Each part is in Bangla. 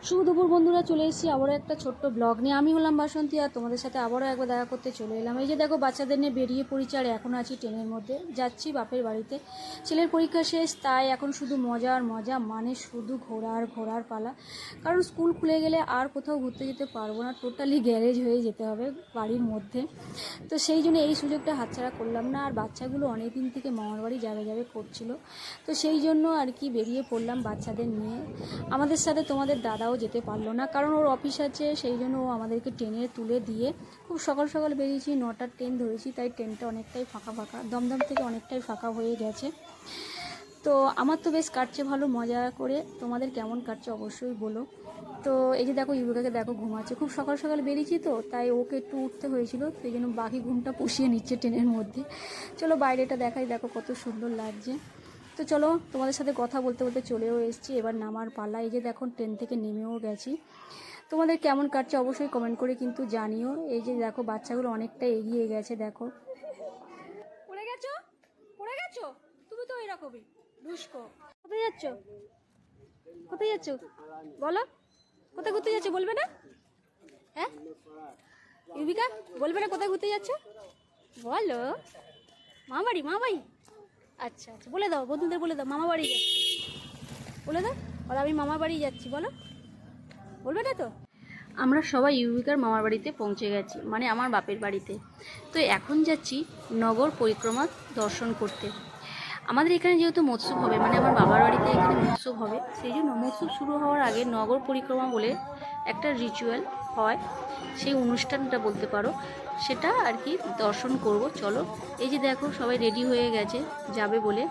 শুভ দুপুর বন্ধুরা, চলে এসেছি আবারও একটা ছোট্ট ব্লগ নিয়ে। আমি হলাম বাসন্তী আর তোমাদের সাথে আবারও একবার দেখা করতে চলে এলাম। এই যে দেখো, বাচ্চাদের নিয়ে বেরিয়ে পড়েছি আর এখন আছি ট্রেনের মধ্যে, যাচ্ছি বাপের বাড়িতে। ছেলের পরীক্ষা শেষ, তাই এখন শুধু মজা আর মজা, মানে শুধু ঘোরার পালা। কারণ স্কুল খুলে গেলে আর কোথাও ঘুরতে যেতে পারবো না, টোটালি গ্যারেজ হয়ে যেতে হবে বাড়ির মধ্যে। তো সেই জন্য এই সুযোগটা হাতছাড়া করলাম না। আর বাচ্চাগুলো অনেক দিন থেকে মামার বাড়ি যাবে করছিল, তো সেই জন্য আর কি বেরিয়ে পড়লাম বাচ্চাদের নিয়ে। আমাদের সাথে তোমাদের দাদাও যেতে পারলো না, কারণ ওর অফিস আছে, সেই জন্য ও আমাদেরকে ট্রেনে তুলে দিয়ে খুব সকাল সকাল বেরিয়েছি। 9টার ট্রেন ধরেছি, তাই ট্রেনটা অনেকটাই ফাঁকা, দমদম থেকে অনেকটাই ফাঁকা হয়ে গেছে। তো আমার তো বেশ কাটছে ভালো মজা করে, তোমাদের কেমন কাটছে অবশ্যই বলো। তো এই যে দেখো, ইউবিকাকে দেখো ঘুমাচ্ছে, খুব সকাল সকাল বেরিয়েছি তো, তাই ওকে একটু উঠতে হয়েছিল, সেই জন্য বাকি ঘুমটা পুষিয়ে নিচ্ছে ট্রেনের মধ্যে। চলো বাইরেটা দেখাই, দেখো কত সুন্দর লাগছে। তো চলো, তোমাদের সাথে কথা বলতে বলতে চলেও এসেছি, এবার নামার পালা। এই যে দেখো, ট্রেন থেকে নেমেও গেছি। তোমাদের কেমন কাটছে অবশ্যই কমেন্ট করে কিন্তু জানিও। এই যে দেখো, বাচ্চাগুলো অনেকটা এগিয়ে গেছে, দেখো। পড়ে গেছো তুমি তো এরকমই দুষ্কো। কোথায় যাচ্ছ বলো, কোথায় ঘুরতে যাচ্ছ বলবে না? হ্যাঁ ইউবিকা, বলবে না কোথায় ঘুরতে যাচ্ছ? বলো। মা বাড়ি আচ্ছা, বলে দাও বন্ধুদের, বলে দাও মামা বাড়ি যাচ্ছি, বলে দাও। বলো আমি মামা বাড়ি যাচ্ছি, বলো। বলবে না তো? আমরা সবাই ইউবিকার মামার বাড়িতে পৌঁছে গেছি, মানে আমার বাপের বাড়িতে। তো এখন যাচ্ছি নগর পরিক্রমা দর্শন করতে। আমাদের এখানে যেহেতু মৎস্যব হবে, মানে আমার বাবার বাড়িতে এখানে মৎস্যব হবে, সেই জন্য মৎস্যব শুরু হওয়ার আগে নগর পরিক্রমা বলে একটা রিচুয়াল হয়, সেই অনুষ্ঠানটা বলতে পারো, সেটা আর কি দর্শন করব। চলো, এই যে দেখো সবাই রেডি হয়ে গেছে যাবে বলে।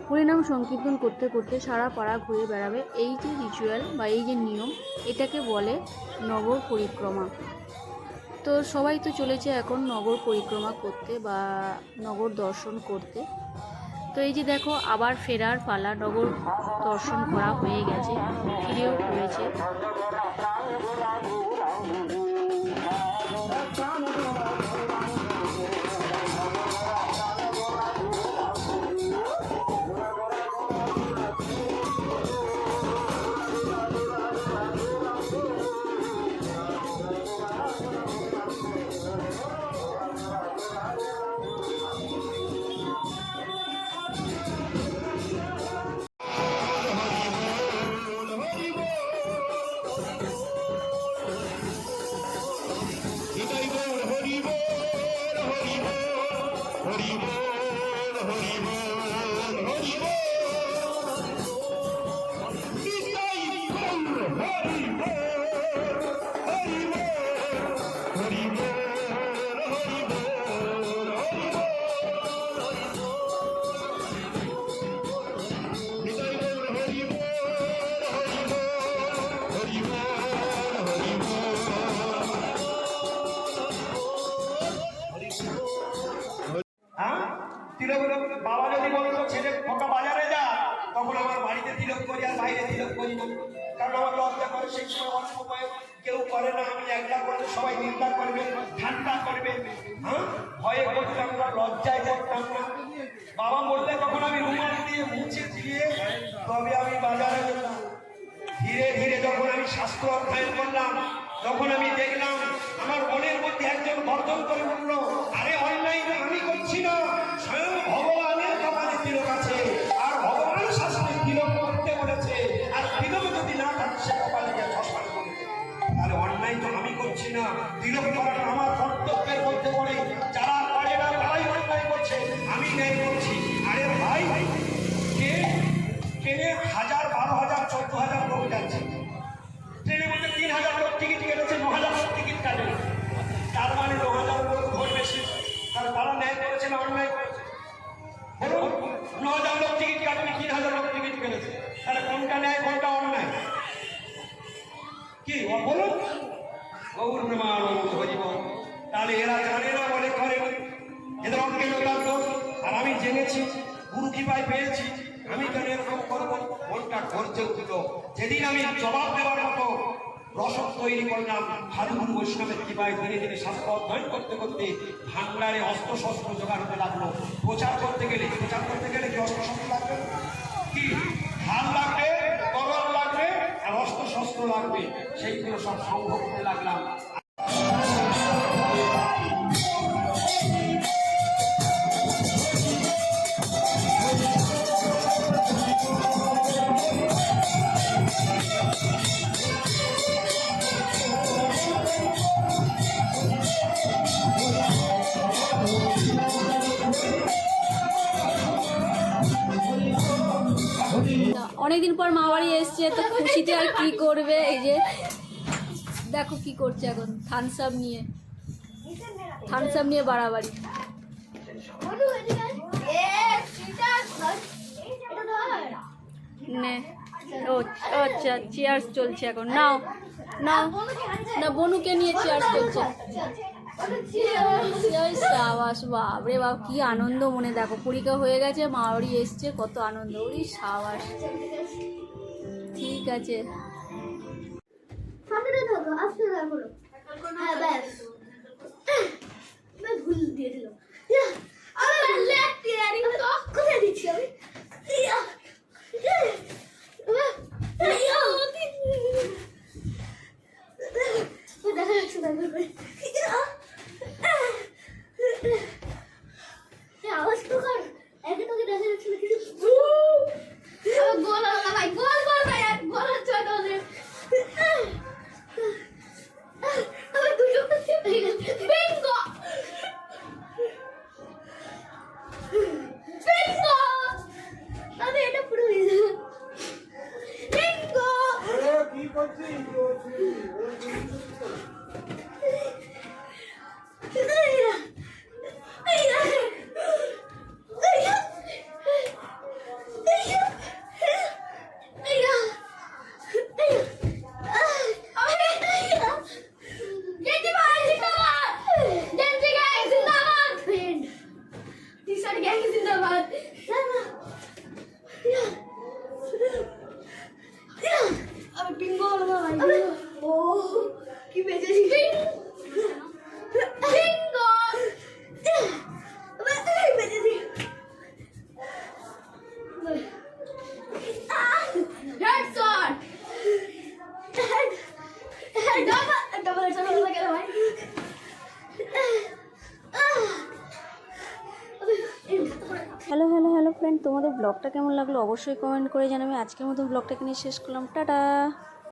হরিনাম সংকীর্তন করতে করতে সারা পাড়া ঘুরে বেড়াবে। এই যে রিচুয়াল বা এই যে নিয়ম, এটাকে বলে নগর পরিক্রমা। তো সবাই তো চলেছে এখন নগর পরিক্রমা করতে বা নগর দর্শন করতে। তো এই যে দেখো, আবার ফেরার পালা, নগর দর্শন করা হয়ে গেছে, ফিরেও পড়েছে। তিলক বাবা যদি বলতো ছেলে খোকা বাজারে যা, তখন আমার বাড়িতে তিলক করি আর বাইরে তিলক করি না, কারণ আমার লজ্জা করে। সেই সময় অনেক উপায় কেউ করে না, আমি একলা করলে সবাই নিন্দা করবে, ঠান্ডা করবে, হ্যাঁ ভয়ে করতাম না, লজ্জায় করতাম না। বাবা বললে তখন আমি রুমাল দিয়ে মুছে দিয়ে তবে আমি বাজারে যেতাম। ধীরে ধীরে যখন আমি শাস্ত্র অধ্যয়ন করলাম, তখন আমি দেখলাম আমার মনের মধ্যে একজন বর্ধন করে উঠল, আরে অন্যায় আমি করছি না, স্বয়ং ভগবানের কপালে তিলক আছে, আর ভগবান শাস্ত্রে তিলক করতে বলেছে, আর তিলক যদি না থাকে সে কপালে গিয়ে চশমা করে, তাহলে অন্যায় তো আমি করছি না, তিলক করাটা আমার কর্তব্যের মধ্যে পড়ে। যারা পারে না তারাই অন্যায় করছে, আমি ন্যায় করছি। আরে ভাই, ট্রেনে 1000, 12,000, 14,000 লোক যাচ্ছে, ট্রেনের মধ্যে 3,000 লোক টিকিট কেটেছে, 9,000 লোক টিকিট কাটে, তার প্রেমানন্দ হরিব। তাহলে এরা জানে না বলে করে, এদের অজ্ঞানতা দোষ। আর আমি জেনেছি, গুরু কৃপায় পেয়েছি, আমি কেন এরকম করবো? মনটা গর্জে উঠল। যেদিন আমি জবাব দেওয়ার মতো রসদ তৈরি করলাম, সাধুগুরু বৈষ্ণবের কৃপায় ধীরে ধীরে শাস্ত্র অধ্যয়ন করতে করতে ভান্ডারে অস্ত্র শস্ত্র জোগাড় হতে লাগলো। প্রচার করতে গেলে কি অস্ত্র শস্ত্র লাগবে? কি ঢাল লাগবে, তরল লাগবে, আর অস্ত্র শস্ত্র লাগবে। সেইগুলো সব সংগ্রহ করতে লাগলাম। অনেকদিন পর মা বাড়ি এসছে, তো খুশিতে আর কি করবে। এই যে দেখো কি করছে এখন, থামস আপ নিয়ে বাড়াবাড়ি। নে ও আচ্ছা, চেয়ার্স চলছে এখন। নাও নাও না, বনুকে নিয়ে চেয়ার্স চলছে। সাবাস, বাপরে বাপ, কি আনন্দ মনে। দেখো পরীক্ষা হয়ে গেছে, মা বাড়ি এসছে, কত আনন্দ। ওই সাবাস, ঠিক আছে। ভুল দিয়ে দিল। কোথায় দিচ্ছি আমি? দেখা যাচ্ছে আওয়াজ তো কর, একে তোকে দেখা যাচ্ছে না কিছু। গোল ভাই, গোল ভাই, গোল হচ্ছে তোদের। আমি দুটো বিঙ্গো বিঙ্গো, আমি এটা পুরো বিঙ্গো। কি করছিস? কি বেঁচেছি বিঙ্গো, বেঁচেছি। হেডশট, ডবল হেডশট হলো কেন ভাই? হ্যালো ফ্রেন্ড, তোমাদের ব্লগটা কেমন লাগলো অবশ্যই কমেন্ট করে জানাবে। আজকের মতো ব্লগটা এখানে শেষ করলাম, টাটা।